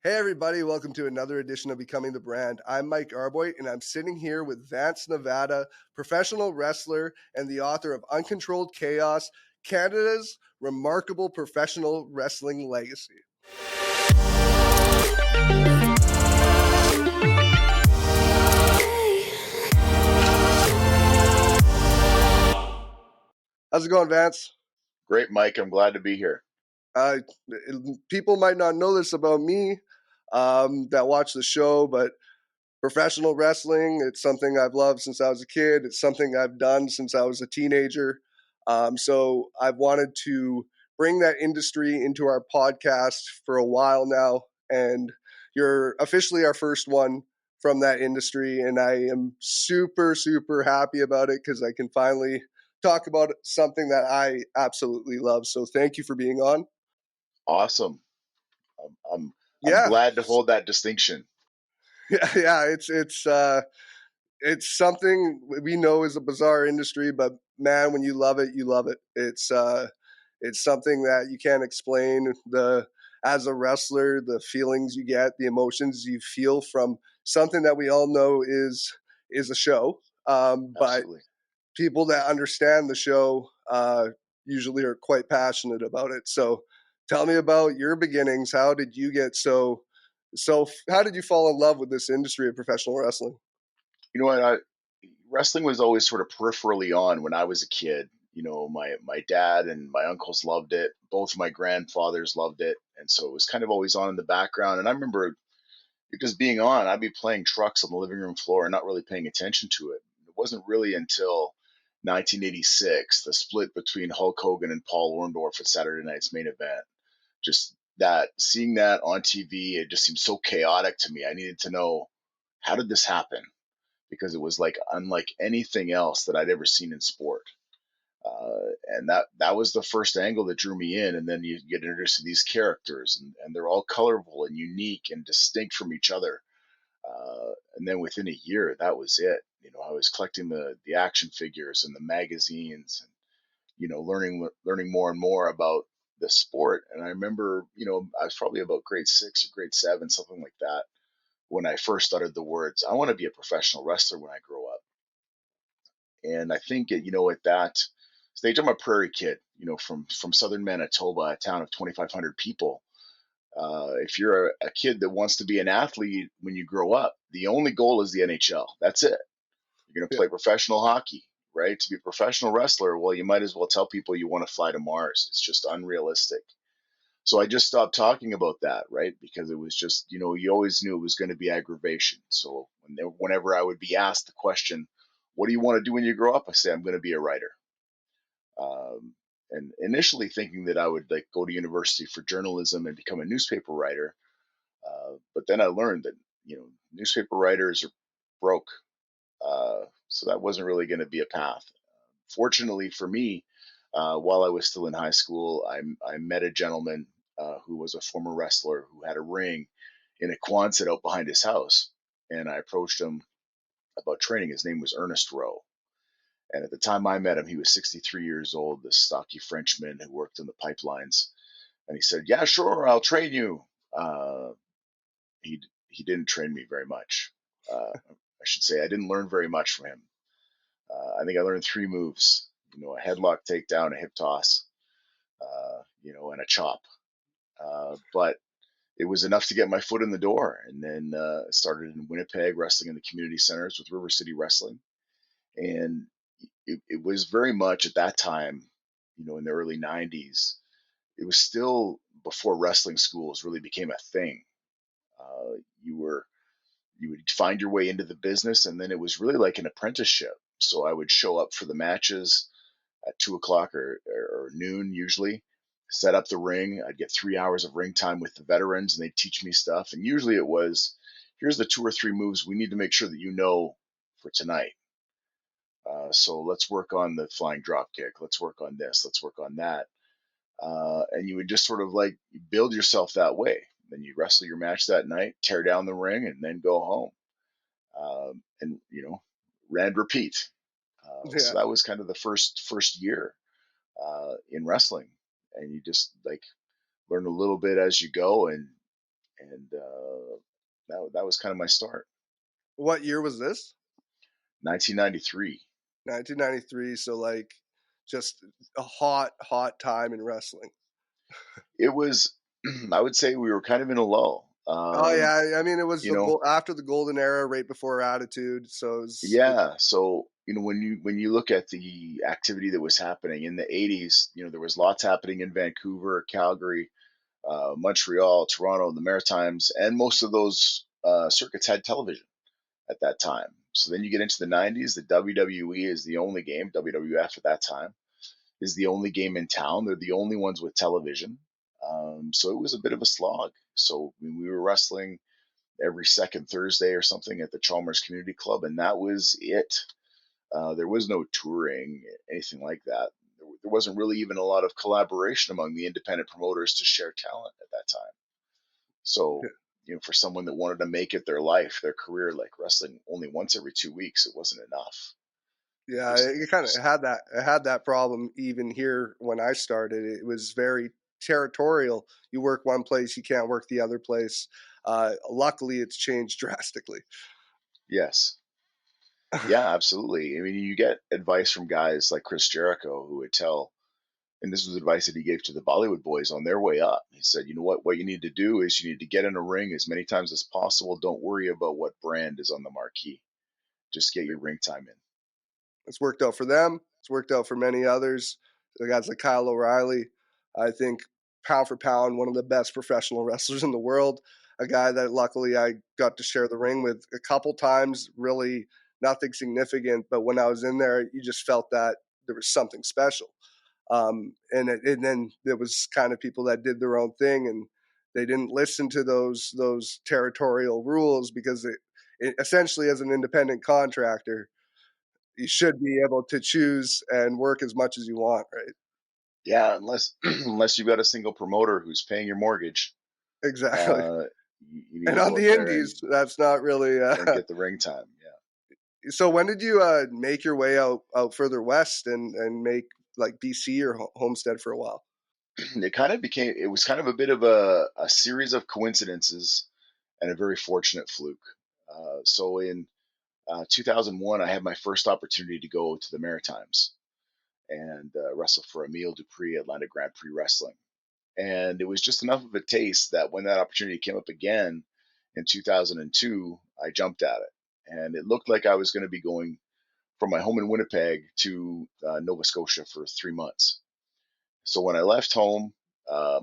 Hey everybody, welcome to another edition of Becoming the Brand. I'm Mike Arboit and I'm sitting here with Vance Nevada, professional wrestler and the author of Uncontrolled Chaos, Canada's remarkable professional wrestling legacy. How's it going, Vance? Great, Mike. I'm glad to be here. Uh, People might not know this about me that watch the show, but professional wrestling, it's something I've loved since I was a kid. It's something I've done since I was a teenager. So I've wanted to bring that industry into our podcast for a while now. And you're officially our first one from that industry. And I am super, super happy about it because I can finally talk about something that I absolutely love. So thank you for being on. Awesome. I'm Yeah. glad to hold that distinction. Yeah, it's something we know is a bizarre industry, but man, when you love it, you love it. It's something that you can't explain. As a wrestler, the feelings you get, the emotions you feel from something that we all know is a show. But Absolutely. people that understand the show usually are quite passionate about it. So, tell me about your beginnings. How did you get so? How did you fall in love with this industry of professional wrestling? You know what? Wrestling was always sort of peripherally on when I was a kid. My dad and my uncles loved it. Both my grandfathers loved it, and so it was kind of always on in the background. And I remember it just being on. I'd be playing trucks on the living room floor and not really paying attention to it. It wasn't really until 1986, the split between Hulk Hogan and Paul Orndorff at Saturday Night's Main Event. Just that seeing that on TV, it just seemed so chaotic to me. I needed to know, how did this happen? Because it was like unlike anything else that I'd ever seen in sport. And that was the first angle that drew me in. And then you get introduced to these characters, and they're all colorful and unique and distinct from each other. And then within a year, that was it. I was collecting the action figures and the magazines, and learning more and more about the sport. And I remember, I was probably about grade 6 or grade 7, something like that, when I first uttered the words, I want to be a professional wrestler when I grow up. And I think, at that stage, I'm a prairie kid, from southern Manitoba, a town of 2,500 people. If you're a kid that wants to be an athlete when you grow up, the only goal is the NHL. That's it. You're going to Yeah. play professional hockey, right? To be a professional wrestler, well, you might as well tell people you want to fly to Mars. It's just unrealistic. So I just stopped talking about that, right? Because it was just, you always knew it was going to be aggravation. So whenever I would be asked the question, what do you want to do when you grow up? I say, I'm going to be a writer. And initially thinking that I would like go to university for journalism and become a newspaper writer. But then I learned that, newspaper writers are broke. So that wasn't really going to be a path. Fortunately for me, while I was still in high school, I met a gentleman who was a former wrestler who had a ring in a Quonset out behind his house. And I approached him about training. His name was Ernest Rowe. And at the time I met him, he was 63 years old, this stocky Frenchman who worked in the pipelines. And he said, "Yeah, sure, I'll train you." Uh, he didn't train me very much. I should say I didn't learn very much from him. I think I learned 3 moves, a headlock takedown, a hip toss, and a chop. But it was enough to get my foot in the door. And then started in Winnipeg, wrestling in the community centers with River City Wrestling. And it was very much at that time, in the early 90s, it was still before wrestling schools really became a thing. Uh, you were you would find your way into the business, and then it was really like an apprenticeship. So I would show up for the matches at 2 o'clock or noon usually, set up the ring. I'd get 3 hours of ring time with the veterans, and they'd teach me stuff. And usually it was, here's the 2 or 3 moves we need to make sure that you know for tonight. So let's work on the flying drop kick. Let's work on this. Let's work on that. And you would just sort of like build yourself that way. Then you wrestle your match that night, tear down the ring, and then go home. And and repeat. So Yeah. that was kind of the first year in wrestling, and you just like learn a little bit as you go, and and that was kind of my start. What year was this? 1993. 1993. So like, just a hot time in wrestling. It was, I would say, we were kind of in a lull. Oh yeah, I mean it was You know, after the golden era, right before Attitude. So yeah. So when you look at the activity that was happening in the 80s, there was lots happening in Vancouver, Calgary, Montreal, Toronto, the Maritimes, and most of those circuits had television at that time. So then you get into the 90s, the WWE is the only game, WWF at that time is the only game in town. They're the only ones with television. So it was a bit of a slog. So we were wrestling every second Thursday or something at the Chalmers Community Club, and that was it. There was no touring, anything like that. There wasn't really even a lot of collaboration among the independent promoters to share talent at that time. So, for someone that wanted to make it their life, their career, like wrestling only once every 2 weeks, it wasn't enough. yeah, Just, it kind of just had that. It had that problem even here when I started. It was very territorial. You work one place, you can't work the other place. Luckily, it's changed drastically. yes, yeah, absolutely. I mean, you get advice from guys like Chris Jericho who would tell, and this was advice that he gave to the Bollywood boys on their way up. He said, what you need to do is you need to get in a ring as many times as possible. Don't worry about what brand is on the marquee. Just get your ring time in. It's worked out for them. It's worked out for many others. The guys like Kyle O'Reilly, I think pound for pound, one of the best professional wrestlers in the world. A guy that luckily I got to share the ring with a couple times, really nothing significant. But when I was in there, you just felt that there was something special. And then there was kind of people that did their own thing and they didn't listen to those territorial rules because it essentially as an independent contractor, you should be able to choose and work as much as you want, right? Yeah, unless unless you've got a single promoter who's paying your mortgage, Exactly. uh, you need And to on go out the there indies, that's not really. and get the ring time. So when did you make your way out further west and make like BC or Homestead for a while? It was kind of a bit of a series of coincidences and a very fortunate fluke. So in 2001, I had my first opportunity to go to the Maritimes and wrestle for Emile Dupree Atlanta Grand Prix Wrestling. And it was just enough of a taste that when that opportunity came up again in 2002, I jumped at it. And it looked like I was going to be going from my home in Winnipeg to Nova Scotia for 3 months. So when I left home,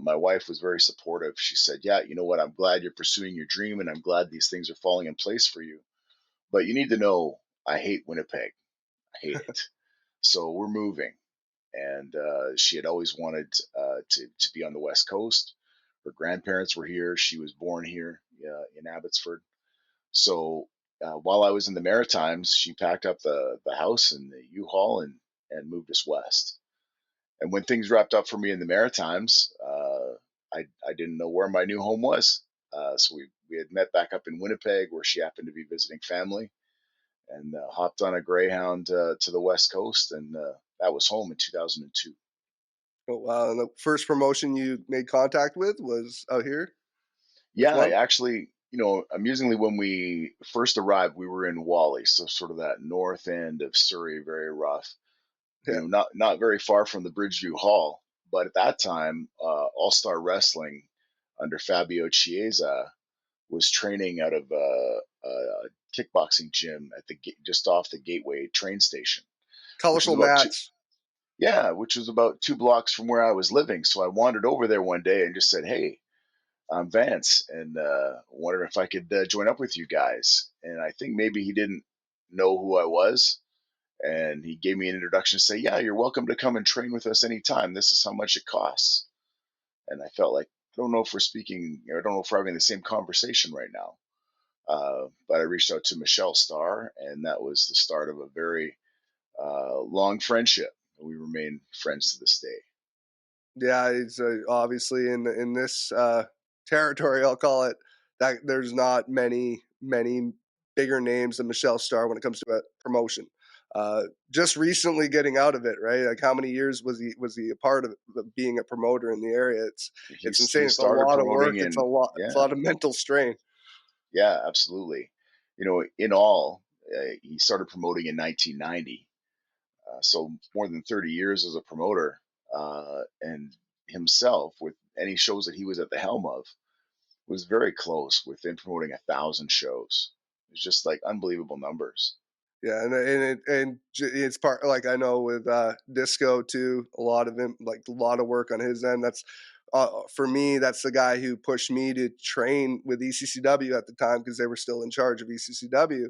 my wife was very supportive. She said, "Yeah, you know what? I'm glad you're pursuing your dream, and I'm glad these things are falling in place for you. But you need to know, I hate Winnipeg. I hate it. So we're moving." And she had always wanted to be on the West Coast. Her grandparents were here. She was born here in Abbotsford. So while I was in the Maritimes, she packed up the house and the U-Haul and moved us west. And when things wrapped up for me in the Maritimes, I didn't know where my new home was. So we had met back up in Winnipeg, where she happened to be visiting family, and hopped on a Greyhound to the West Coast, and that was home in 2002. Oh wow! And the first promotion you made contact with was out here. Which Yeah, one? actually, amusingly, when we first arrived, we were in Wally, so sort of that north end of Surrey, very rough. Yeah, Not very far from the Bridgeview Hall. But at that time, All Star Wrestling under Fabio Chiesa was training out of a kickboxing gym at just off the Gateway train station, which was colorful about two, mats. yeah, which was about 2 blocks from where I was living. So I wandered over there one day and just said, "Hey, I'm Vance, and wondered if I could join up with you guys." And I think maybe he didn't know who I was, and he gave me an introduction to say, "Yeah, you're welcome to come and train with us anytime. This is how much it costs." And I felt like, I don't know if we're speaking, or I don't know if we're having the same conversation right now. But I reached out to Michelle Starr, and that was the start of a very long friendship. We remain friends to this day. Yeah, it's obviously in this territory. I'll call it that. There's not many bigger names than Michelle Starr when it comes to a promotion. just recently getting out of it, right? Like how many years was he a part of being a promoter in the area? It's insane. He It's a started lot of work. promoting in, It's a lot of mental strain. yeah, absolutely. In all, he started promoting in 1990. So more than 30 years as a promoter, and himself with any shows that he was at the helm of was very close within promoting 1,000 shows. It's just like unbelievable numbers. Yeah, it's part, like I know with Disco too. A lot of him, like a lot of work on his end. That's for me. That's the guy who pushed me to train with ECCW at the time because they were still in charge of ECCW,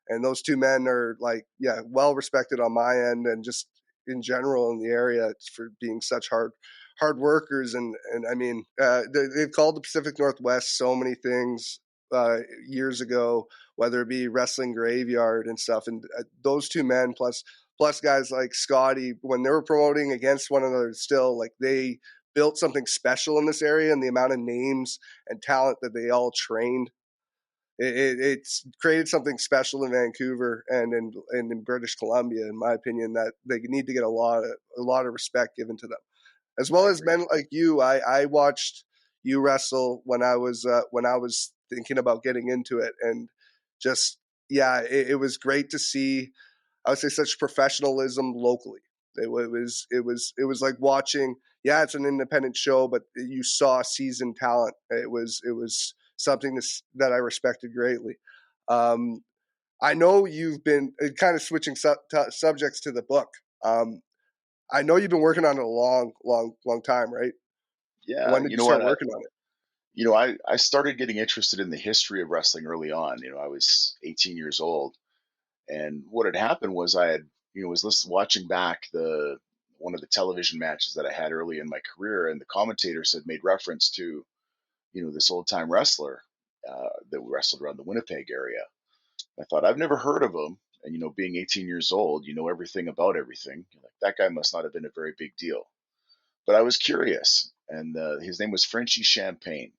and those two men are like, yeah, well respected on my end and just in general in the area for being such hard workers. And I mean, they've called the Pacific Northwest so many things years ago, whether it be wrestling graveyard and stuff. And those two men plus guys like Scotty, when they were promoting against one another, still like they built something special in this area, and the amount of names and talent that they all trained. It's created something special in Vancouver and in British Columbia, in my opinion, that they need to get a lot of respect given to them, as well I as agree. men like you. I watched you wrestle when I was thinking about getting into it, and just yeah, it was great to see. I would say such professionalism locally. It was like watching. Yeah, it's an independent show, but you saw seasoned talent. It was something that I respected greatly. Um, I know you've been kind of switching subjects to the book. Um, I know you've been working on it a long time, right? Yeah, When did you you know start what? working on it? I started getting interested in the history of wrestling early on. I was 18 years old, and what had happened was I had, was watching back the one of the television matches that I had early in my career, and the commentators had made reference to, this old time wrestler that wrestled around the Winnipeg area. I thought, I've never heard of him, and being 18 years old, you know everything about everything. You're like, that guy must not have been a very big deal. But I was curious, and his name was Frenchy Champagne.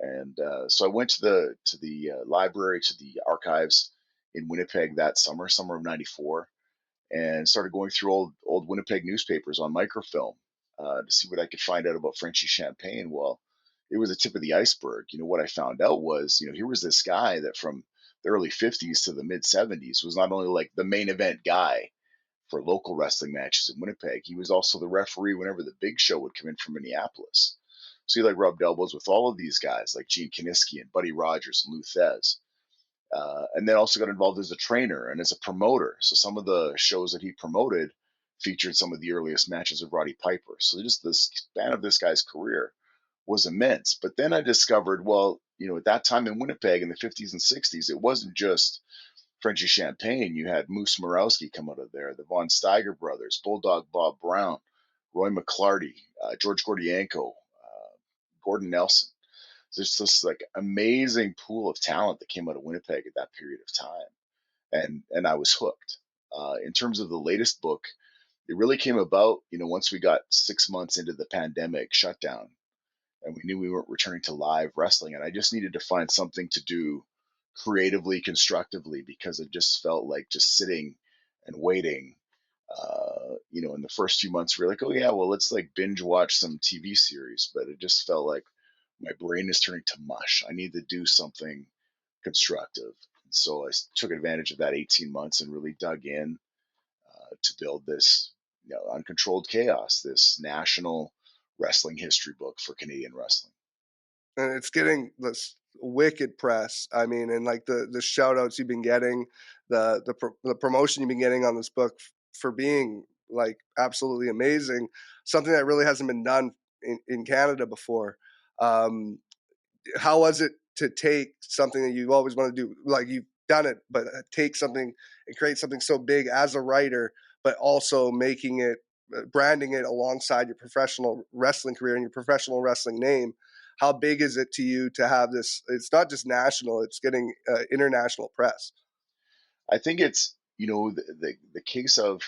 And so I went to the library, to the archives in Winnipeg that summer of '94, and started going through old Winnipeg newspapers on microfilm to see what I could find out about Frenchy Champagne. Well, it was the tip of the iceberg. What I found out was, here was this guy that from the early '50s to the mid '70s was not only like the main event guy for local wrestling matches in Winnipeg, he was also the referee whenever the big show would come in from Minneapolis. So he like rubbed elbows with all of these guys like Gene Kiniski and Buddy Rogers and Lou Thez. And then also got involved as a trainer and as a promoter. So some of the shows that he promoted featured some of the earliest matches of Roddy Piper. So just the span of this guy's career was immense. But then I discovered, well, at that time in Winnipeg in the '50s and '60s, it wasn't just Frenchy Champagne. You had Moose Morowski come out of there, the Von Steiger brothers, Bulldog Bob Brown, Roy McClarty, George Gordienko, Gordon Nelson. There's this like amazing pool of talent that came out of Winnipeg at that period of time, and I was hooked. In terms of the latest book, it really came about, once we got 6 months into the pandemic shutdown, and we knew we weren't returning to live wrestling, and I just needed to find something to do creatively, constructively, because it just felt like just sitting and waiting. In the first few months, we were like, oh yeah, well, let's like binge watch some TV series, but it just felt like my brain is turning to mush. I need to do something constructive. And so I took advantage of that 18 months and really dug in to build this, uncontrolled chaos, this national wrestling history book for Canadian wrestling. And it's getting this wicked press. I mean, and like the shout outs you've been getting, the promotion you've been getting on this book for being like absolutely amazing. Something that really hasn't been done in Canada before. Um, how was it to take something that you always want to do, like you've done it, but take something and create something so big as a writer, but also making it, branding it alongside your professional wrestling career and your professional wrestling name? How big is it to you to have this? It's not just national; it's getting international press. I think it's, the case of,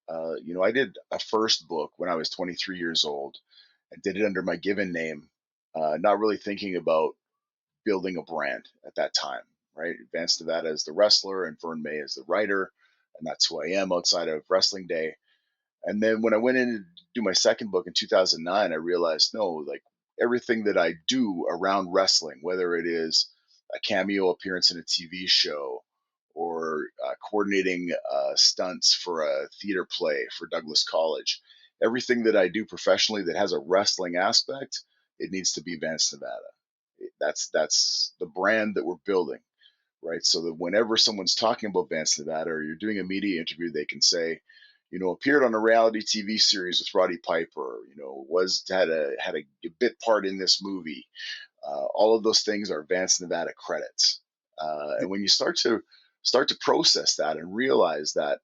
I did a first book when I was 23 years old. I did it under my given name, not really thinking about building a brand at that time, right? Vance Nevada as the wrestler and Vern May as the writer. and that's who I am outside of wrestling day. And then when I went in to do my second book in 2009, I realized no, like everything that I do around wrestling, whether it is a cameo appearance in a TV show or coordinating stunts for a theater play for Douglas College, everything that I do professionally that has a wrestling aspect, it needs to be Vance Nevada. That's the brand that we're building, right? So that whenever someone's talking about Vance Nevada or you're doing a media interview, they can say, appeared on a reality TV series with Roddy Piper, was had a bit part in this movie. All of those things are Vance Nevada credits. And when you start to process that and realize that,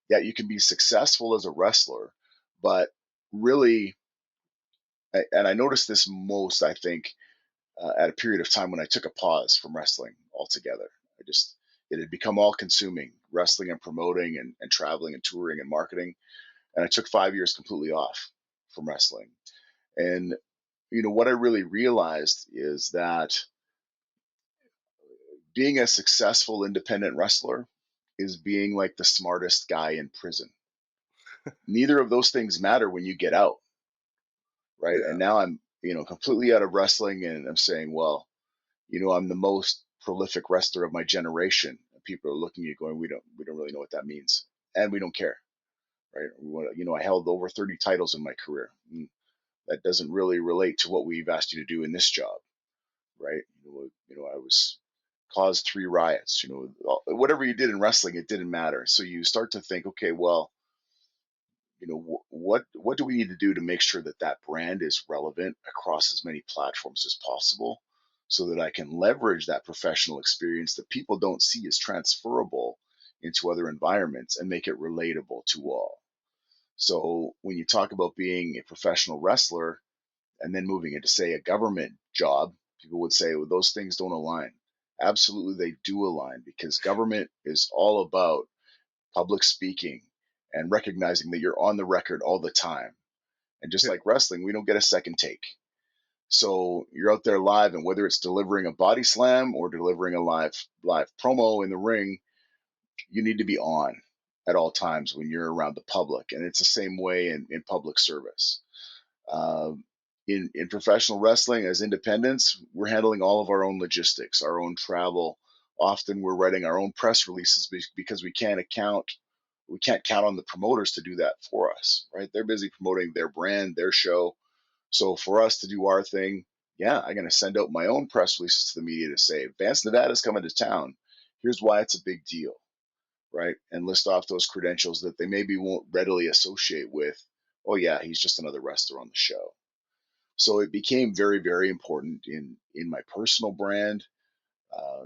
yeah, you can be successful as a wrestler, but really, and I noticed this most, I think, at a period of time when I took a pause from wrestling altogether. It had become all consuming, wrestling and promoting and traveling and touring and marketing. And I took 5 years completely off from wrestling. And, what I really realized is that being a successful independent wrestler is being like the smartest guy in prison. Neither of those things matter when you get out, right? And Yeah. now I'm, completely out of wrestling and I'm saying, well, I'm the most prolific wrestler of my generation. And people are looking at you going, we don't really know what that means. And we don't care, right? I held over 30 titles in my career. That doesn't really relate to what we've asked you to do in this job, right? I was caused 3 riots, whatever you did in wrestling, it didn't matter. So you start to think, okay, well, what do we need to do to make sure that that brand is relevant across as many platforms as possible so that I can leverage that professional experience that people don't see as transferable into other environments and make it relatable to all. So when you talk about being a professional wrestler and then moving into, say, a government job, people would say, well, those things don't align. Absolutely, they do align because government is all about public speaking and recognizing that you're on the record all the time. And just Yeah. like wrestling, we don't get a second take. So you're out there live, and whether it's delivering a body slam or delivering a live promo in the ring, you need to be on at all times when you're around the public. And it's the same way in public service. Um, in professional wrestling, as independents, we're handling all of our own logistics, our own travel. Often we're writing our own press releases because we can't count on the promoters to do that for us, right? They're busy promoting their brand, their show. So for us to do our thing, yeah, I'm going to send out my own press releases to the media to say, Vance Nevada's coming to town. Here's why it's a big deal, right? And list off those credentials that they maybe won't readily associate with, oh, yeah, he's just another wrestler on the show. So it became very, very important in my personal brand uh,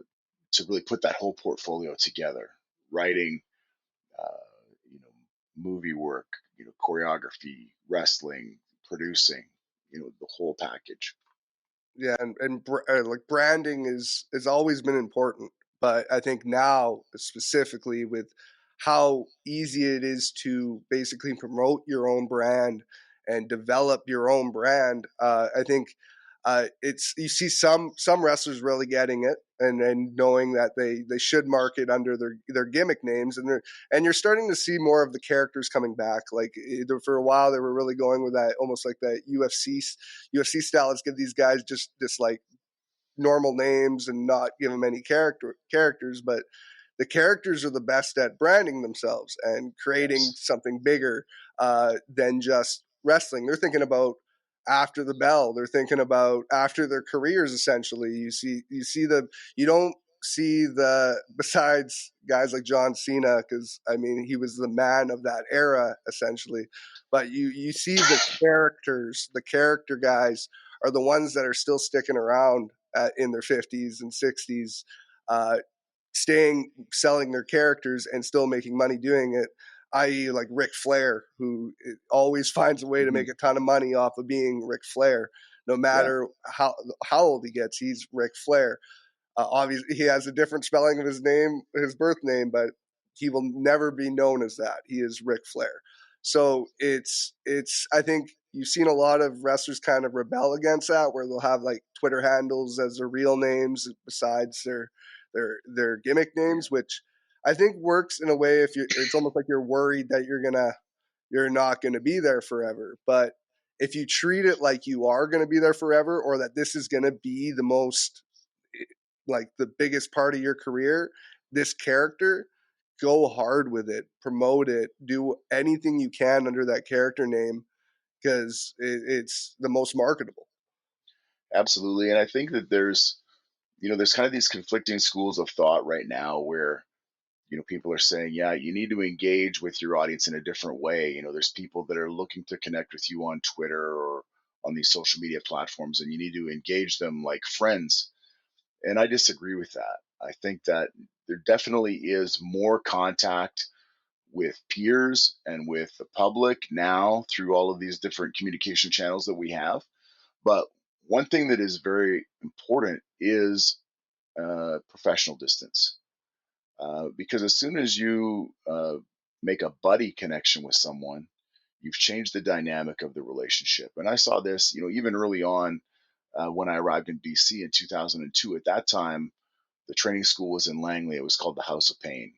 to really put that whole portfolio together, writing, uh, you know, movie work, choreography, wrestling, producing, the whole package. Yeah, like branding is always been important, but I think now specifically with how easy it is to basically promote your own brand and develop your own brand, I think it's you see some wrestlers really getting it and knowing that they should market under their gimmick names, and you're starting to see more of the characters coming back. Like for a while they were really going with that almost like that UFC style. Let's give these guys just this like normal names and not give them any characters, but the characters are the best at branding themselves and creating Yes. something bigger than just wrestling. They're thinking about after the bell. They're thinking about after their careers. Essentially, you don't see the besides guys like John Cena because I mean he was the man of that era essentially, but you see the character guys are the ones that are still sticking around in their 50s and 60s, uh, selling their characters and still making money doing it, i.e., like Ric Flair, who always finds a way to Hmm. make a ton of money off of being Ric Flair. No Yeah. matter how old he gets, he's Ric Flair. Obviously, he has a different spelling of his name, his birth name, but he will never be known as that. He is Ric Flair. So it's. I think you've seen a lot of wrestlers kind of rebel against that, where they'll have like Twitter handles as their real names besides their gimmick Yeah. names, which I think works in a way if you it's almost like you're worried that you're not gonna be there forever. But if you treat it like you are gonna be there forever, or that this is gonna be the most like the biggest part of your career, this character, go hard with it, promote it, do anything you can under that character name because it's the most marketable. Absolutely. And I think that there's kind of these conflicting schools of thought right now where, people are saying, yeah, you need to engage with your audience in a different way. There's people that are looking to connect with you on Twitter or on these social media platforms, and you need to engage them like friends. And I disagree with that. I think that there definitely is more contact with peers and with the public now through all of these different communication channels that we have. But one thing that is very important is professional distance. Because as soon as you make a buddy connection with someone, you've changed the dynamic of the relationship. And I saw this, even early on when I arrived in BC in 2002. At that time, the training school was in Langley. It was called the House of Pain.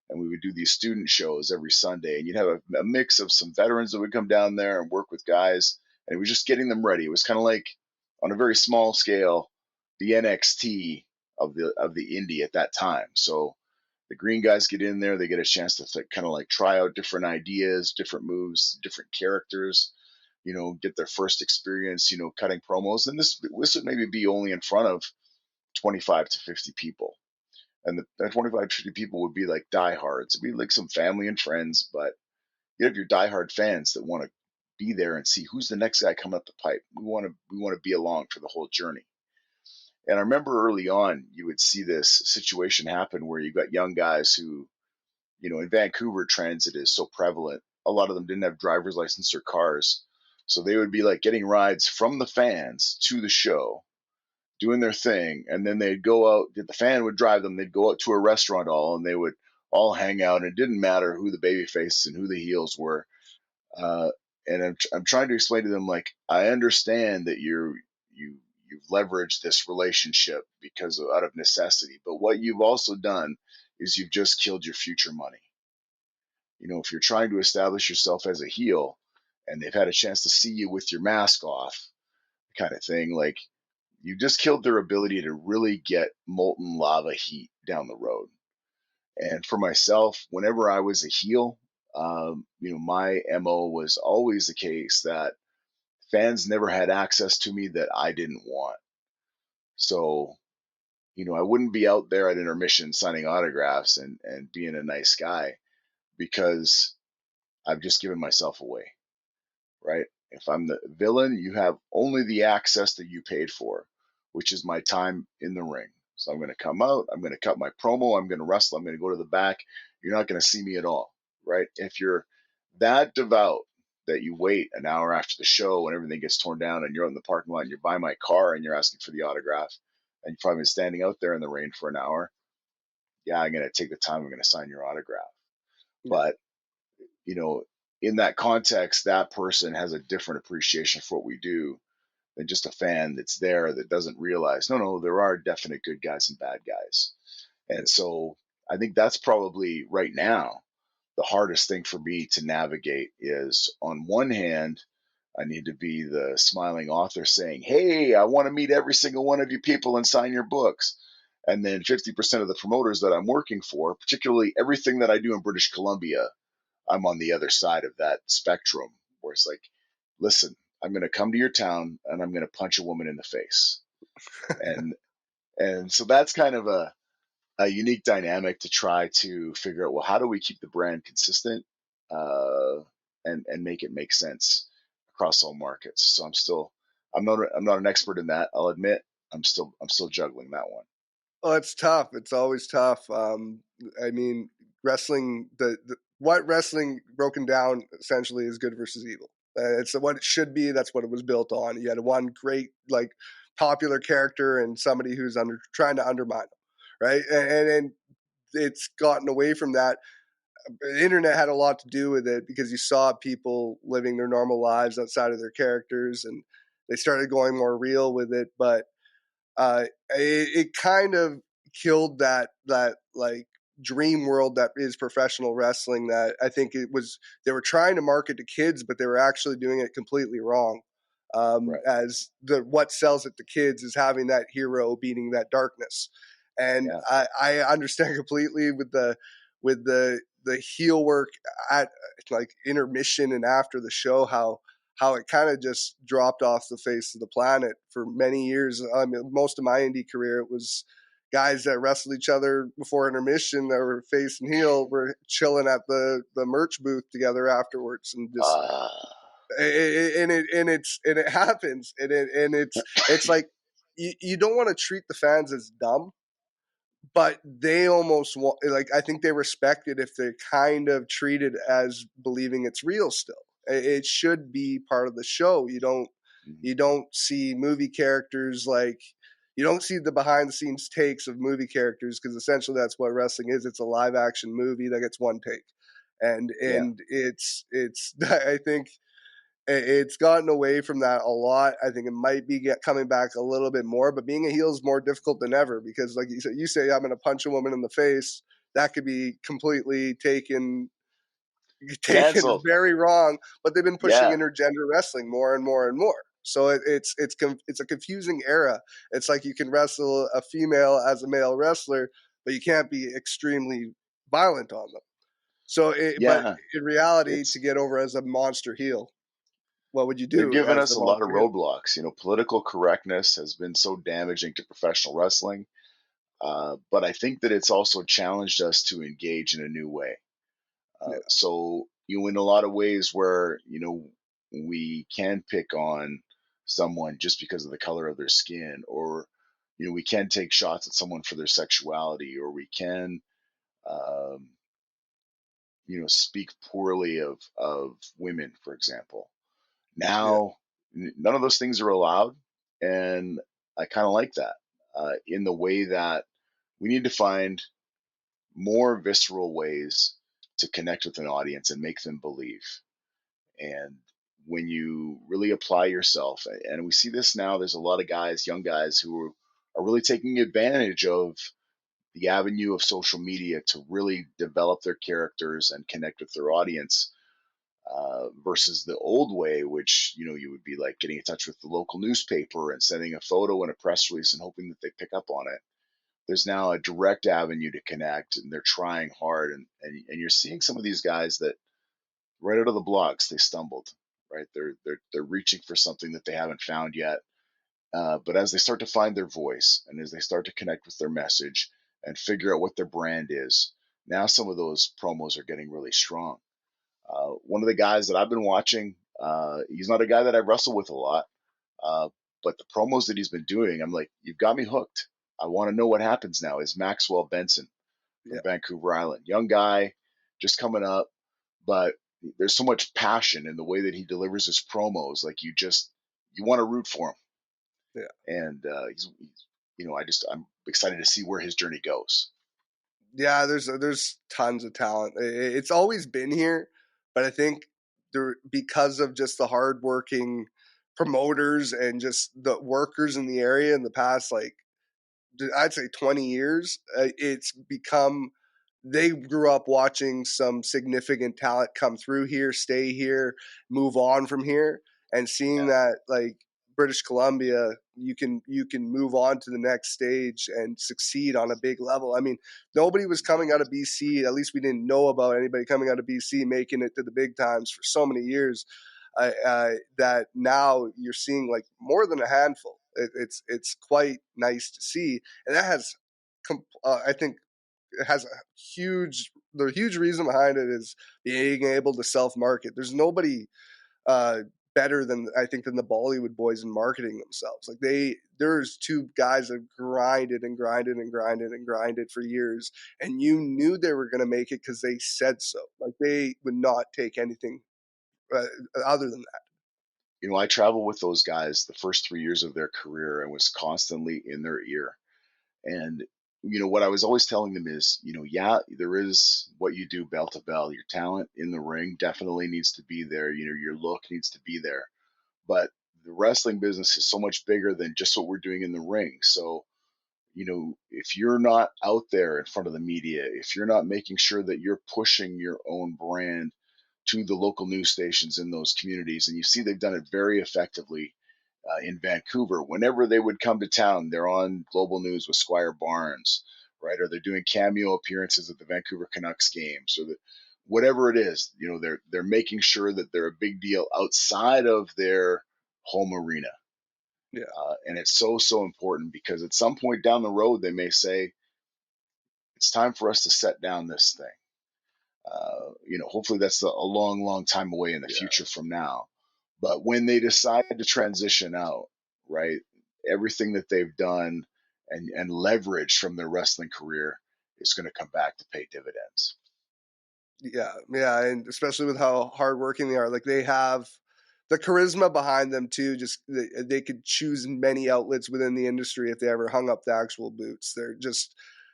And we would do these student shows every Sunday. And you'd have a mix of some veterans that would come down there and work with guys. And it was just getting them ready. It was kind of like, on a very small scale, the NXT of the indie at that time. So the green guys get in there, they get a chance to kind of like try out different ideas, different moves, different characters, get their first experience, cutting promos. And this would maybe be only in front of 25 to 50 people. And the 25 to 50 people would be like diehards. It'd be like some family and friends, but you have your diehard fans that want to be there and see who's the next guy coming up the pipe. We want to be along for the whole journey. And I remember early on, you would see this situation happen where you got young guys who, in Vancouver, transit is so prevalent. A lot of them didn't have driver's license or cars. So they would be like getting rides from the fans to the show, doing their thing. And then they'd go out, the fan would drive them, they'd go out to a restaurant all, and they would all hang out. And it didn't matter who the baby faces and who the heels were. Uh, and I'm trying to explain to them, like, I understand that you've leveraged this relationship because out of necessity, but what you've also done is you've just killed your future money. If you're trying to establish yourself as a heel and they've had a chance to see you with your mask off, kind of thing, like, you just killed their ability to really get molten lava heat down the road. And for myself, whenever I was a heel, my MO was always the case that fans never had access to me that I didn't want. So, I wouldn't be out there at intermission signing autographs and being a nice guy because I've just given myself away, right? If I'm the villain, you have only the access that you paid for, which is my time in the ring. So I'm going to come out, I'm going to cut my promo, I'm going to wrestle, I'm going to go to the back. You're not going to see me at all, right? If you're that devout that you wait an hour after the show when everything gets torn down and you're out in the parking lot and you're by my car and you're asking for the autograph and you've probably been standing out there in the rain for an hour, yeah, I'm going to take the time, I'm going to sign your autograph. Yeah. But you know, in that context, that person has a different appreciation for what we do than just a fan that's there that doesn't realize, no, there are definite good guys and bad guys. And so I think that's probably right now the hardest thing for me to navigate is, on one hand, I need to be the smiling author saying, hey, I want to meet every single one of you people and sign your books. And then 50% of the promoters that I'm working for, particularly everything that I do in British Columbia, I'm on the other side of that spectrum where it's like, listen, I'm going to come to your town and I'm going to punch a woman in the face. And, and so that's kind of a unique dynamic to try to figure out, well, how do we keep the brand consistent, uh, and make it make sense across all markets? So I'm not an expert in that. I'll admit I'm still juggling that one. Oh, it's tough. It's always tough. I mean, wrestling, what wrestling broken down essentially is good versus evil. It's what it should be. That's what it was built on. You had one great, like, popular character and somebody who's trying to undermine them, right? And it's gotten away from that. The internet had a lot to do with it because you saw people living their normal lives outside of their characters, and they started going more real with it. But it kind of killed that like dream world that is professional wrestling, that I think it was, they were trying to market to kids, but they were actually doing it completely wrong. Right. As the what sells it to kids is having that hero beating that darkness, and Yeah. I understand completely with the heel work at like intermission and after the show, how it kind of just dropped off the face of the planet for many years. I mean, most of my indie career, it was guys that wrestled each other before intermission that were face and heel were chilling at the merch booth together afterwards, and just Uh, and it happens, and it's like you don't want to treat the fans as dumb, but they almost want, like, I think they respect it if they're kind of treated as believing it's real still. It should be part of the show. mhm. You don't see movie characters, like, you don't see the behind the scenes takes of movie characters, because essentially that's what wrestling is. It's a live action movie that gets one take, and Yeah. it's I think it's gotten away from that a lot. I think it might be coming back a little bit more, but being a heel is more difficult than ever, because, like you say, I'm going to punch a woman in the face. That could be completely taken Canceled. very wrong. But they've been pushing Yeah. intergender wrestling more and more and more. So it's a confusing era. It's like you can wrestle a female as a male wrestler, but you can't be extremely violent on them. But Yeah. in reality, to It's get over as a monster heel, what would you They've do given as us the a lot of monster heel? roadblocks. Political correctness has been so damaging to professional wrestling. But I think that it's also challenged us to engage in a new way. Yeah, So, in a lot of ways where, we can pick on someone just because of the color of their skin, or, we can take shots at someone for their sexuality, or we can, um, speak poorly of women, for example. yeah, Now, none of those things are allowed. And I kind of like that, in the way that we need to find more visceral ways to connect with an audience and make them believe. And when you really apply yourself, and we see this now, there's a lot of guys, young guys, who are really taking advantage of the avenue of social media to really develop their characters and connect with their audience, versus the old way, which, you would be like getting in touch with the local newspaper and sending a photo and a press release and hoping that they pick up on it. There's now a direct avenue to connect, and they're trying hard, and you're seeing some of these guys that right out of the blocks they stumbled, right? They're reaching for something that they haven't found yet. But as they start to find their voice, and as they start to connect with their message and figure out what their brand is, now some of those promos are getting really strong. One of the guys that I've been watching, he's not a guy that I wrestle with a lot, uh, but the promos that he's been doing, I'm like, you've got me hooked. I want to know what happens now. Is Maxwell Benson yeah. from Vancouver Island, young guy, just coming up, but there's so much passion in the way that he delivers his promos. Like, you want to root for him, Yeah. and I'm excited to see where his journey goes. Yeah, there's tons of talent. It's always been here, but I think there, because of just the hardworking promoters and just the workers in the area in the past, like, I'd say 20 years, it's become, they grew up watching some significant talent come through here, stay here, move on from here, and seeing Yeah, that, like, British Columbia, you can move on to the next stage and succeed on a big level. I mean, nobody was coming out of BC. At least we didn't know about anybody coming out of BC making it to the big times for so many years. That now you're seeing, like, more than a handful. It's quite nice to see, and that has, I think, it has a the huge reason behind it is being able to self market. There's nobody uh, better than, I think, than the Bollywood boys in marketing themselves. Like, there's two guys that grinded and grinded and grinded and grinded for years, and you knew they were going to make it because they said so. Like, they would not take anything uh, other than that. I traveled with those guys the first 3 years of their career and was constantly in their ear. And what I was always telling them is, yeah, there is what you do bell to bell. Your talent in the ring definitely needs to be there. Your look needs to be there. But the wrestling business is so much bigger than just what we're doing in the ring. So, if you're not out there in front of the media, if you're not making sure that you're pushing your own brand to the local news stations in those communities, and you see they've done it very effectively in Vancouver. Whenever they would come to town, they're on Global News with Squire Barnes, right? Or they're doing cameo appearances at the Vancouver Canucks games, or whatever it is. They're making sure that they're a big deal outside of their home arena. Yeah. And it's so important, because at some point down the road, they may say, it's time for us to set down this thing. Hopefully that's a long, long time away in the Yeah. future from now. But when they decide to transition out, right, everything that they've done and leverage from their wrestling career is going to come back to pay dividends. Yeah, yeah, and especially with how hardworking they are, like they have the charisma behind them too. Just they could choose many outlets within the industry if they ever hung up the actual boots.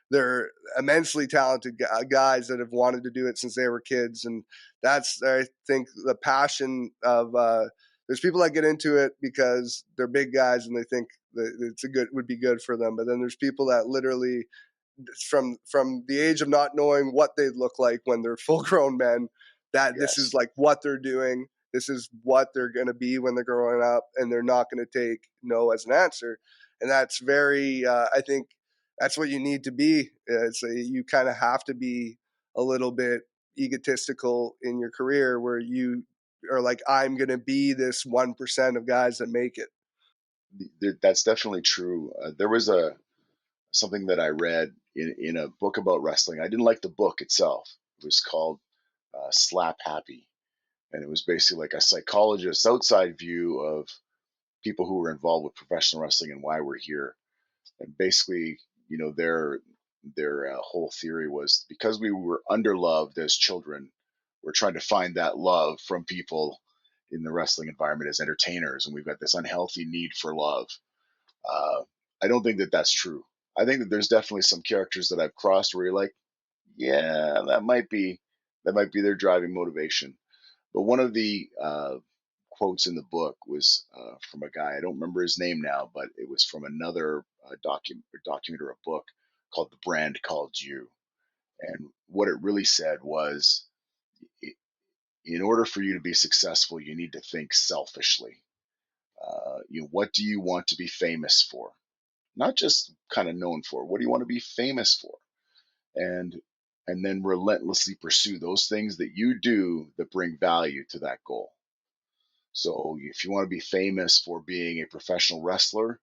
They're immensely talented guys that have wanted to do it since they were kids, and that's, I think, the passion of. There's people that get into it because they're big guys and they think that would be good for them, but then there's people that literally from the age of not knowing what they look like when they're full grown men, that this is Yes. like what they're doing, this is what they're going to be when they're growing up, and they're not going to take no as an answer. And that's very I think that's what you need to be. You kind of have to be a little bit egotistical in your career, where you are like, I'm going to be this 1% of guys that make it. That's definitely true. There was something that I read in a book about wrestling. I didn't like the book itself. It was called Slap Happy. And it was basically like a psychologist's outside view of people who were involved with professional wrestling and why we're here. And basically, their whole theory was, because we were underloved as children, we're trying to find that love from people in the wrestling environment as entertainers, and we've got this unhealthy need for love. Uh, I don't think that that's true. I think that there's definitely some characters that I've crossed where you're like, yeah, that might be their driving motivation. But one of the quotes in the book was from a guy. I don't remember his name now, but it was from another document or a book called "The Brand Called You." And what it really said was, in order for you to be successful, you need to think selfishly. What do you want to be famous for? Not just kind of known for. What do you want to be famous for? And and then relentlessly pursue those things that you do that bring value to that goal. So if you want to be famous for being a professional wrestler,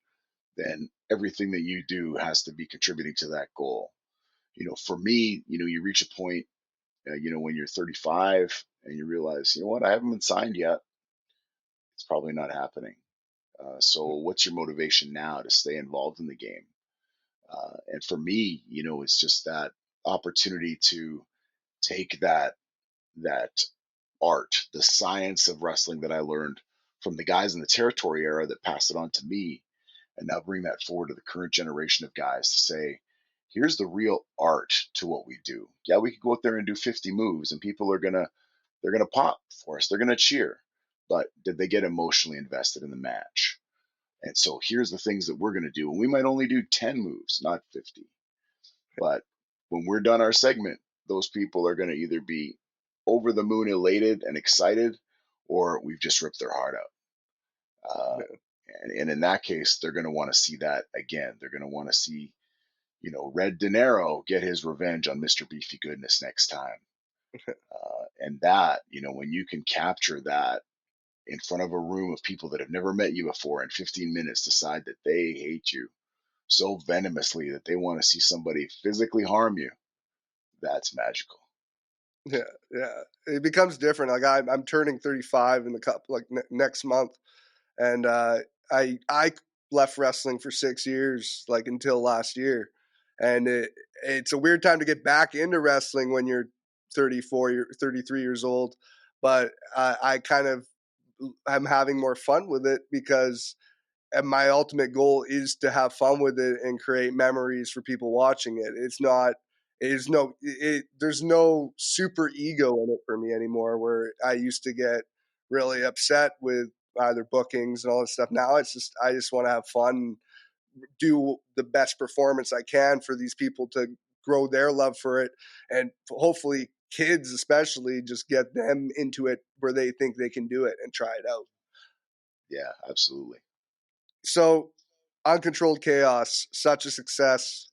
then everything that you do has to be contributing to that goal. For me, you reach a point, when you're 35 and you realize, what, I haven't been signed yet. It's probably not happening. So what's your motivation now to stay involved in the game? And for me, it's just that opportunity to take that art, the science of wrestling that I learned from the guys in the territory era that passed it on to me, and now bring that forward to the current generation of guys to say, here's the real art to what we do. Yeah, we could go out there and do 50 moves and people are they're gonna pop for us. They're gonna cheer. But did they get emotionally invested in the match? And so here's the things that we're gonna do. And we might only do 10 moves, not 50. But when we're done our segment, those people are going to either be over the moon elated and excited, or we've just ripped their heart out. And in that case, they're going to want to see that again. They're going to want to see, Red DeNero get his revenge on Mr. Beefy Goodness next time. And that, when you can capture that in front of a room of people that have never met you before in 15 minutes, decide that they hate you so venomously that they want to see somebody physically harm you, that's magical. Yeah, yeah. It becomes different. Like I'm turning 35 in the cup like next month, and I left wrestling for 6 years, like until last year, and it's a weird time to get back into wrestling when you're 34, 33 years old, but I kind of I'm having more fun with it because and my ultimate goal is to have fun with it and create memories for people watching it. It's not, it is no, there's no super ego in it for me anymore. Where I used to get really upset with either bookings and all this stuff. Now it's just I just want to have fun, do the best performance I can for these people to grow their love for it, and hopefully kids especially just get them into it where they think they can do it and try it out. Yeah, absolutely. So, Uncontrolled Chaos, such a success.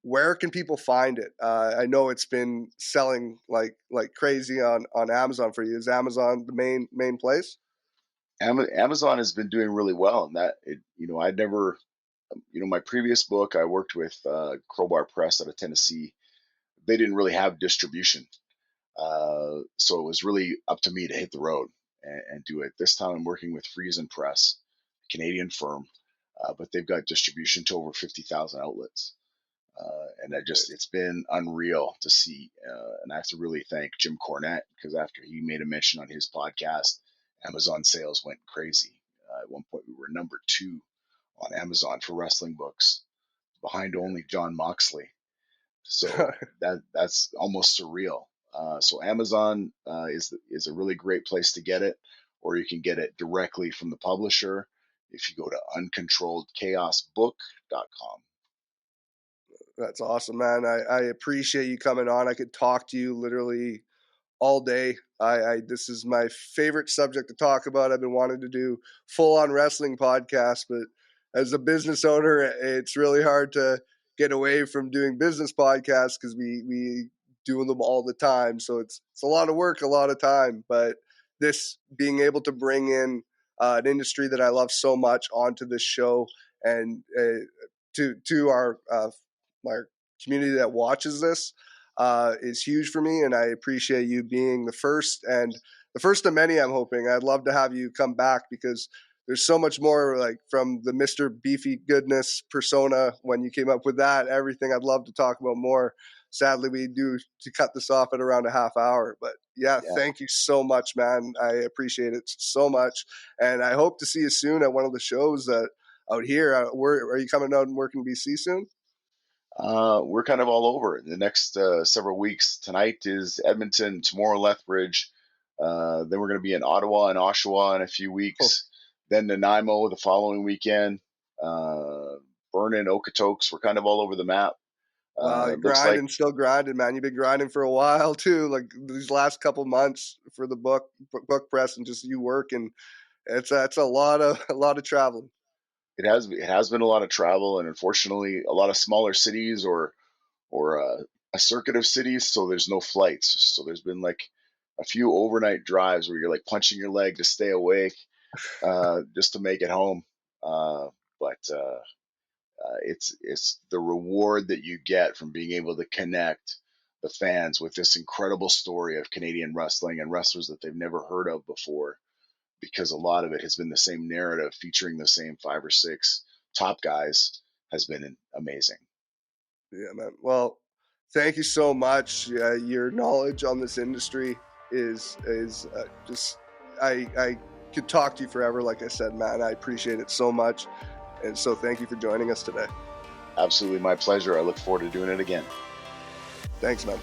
Where can people find it? I know it's been selling like crazy on Amazon for you. Is Amazon the main place? Amazon has been doing really well, and I'd never, my previous book, I worked with Crowbar Press out of Tennessee. They didn't really have distribution, so it was really up to me to hit the road and do it. This time, I'm working with Friesen Press, a Canadian firm, but they've got distribution to over 50,000 outlets. And it's been unreal to see. And I have to really thank Jim Cornette, because after he made a mention on his podcast, Amazon sales went crazy. At one point, we were number 2 on Amazon for wrestling books, behind only John Moxley. So that's almost surreal. So Amazon is a really great place to get it, or you can get it directly from the publisher if you go to uncontrolledchaosbook.com. That's awesome, man. I appreciate you coming on. I could talk to you literally all day. This is my favorite subject to talk about. I've been wanting to do full on wrestling podcasts, but as a business owner, it's really hard to get away from doing business podcasts because we do them all the time. So it's a lot of work, a lot of time. But this being able to bring in an industry that I love so much onto this show, and to our community that watches this, is huge for me, and I appreciate you being the first of many. I'm hoping. I'd love to have you come back because there's so much more, like from the Mr. Beefy Goodness persona when you came up with that, everything. I'd love to talk about more. Sadly, we do to cut this off at around a half hour, but yeah, Yeah. thank you so much, man. I appreciate it so much, and I hope to see you soon at one of the shows out here. Where are you coming out and working in BC soon? We're kind of all over the next several weeks. Tonight is Edmonton, tomorrow Lethbridge. Then we're going to be in Ottawa and Oshawa in a few Oh, weeks. Then Nanaimo the following weekend. Vernon, Okotoks. We're kind of all over the map. wow, Looks like still grinding, man. You've been grinding for a while too. Like these last couple months for the book press, and just you working. It's a lot of traveling. it has been a lot of travel, and unfortunately, a lot of smaller cities or a circuit of cities. So there's no flights. So there's been like a few overnight drives where you're like punching your leg to stay awake, just to make it home. But it's the reward that you get from being able to connect the fans with this incredible story of Canadian wrestling and wrestlers that they've never heard of before, because a lot of it has been the same narrative featuring the same 5 or 6 top guys, has been amazing. Yeah, man. Well, thank you so much. Your knowledge on this industry is just I could talk to you forever. Like I said, man, I appreciate it so much, and so thank you for joining us today. Absolutely my pleasure. I look forward to doing it again. Thanks, man.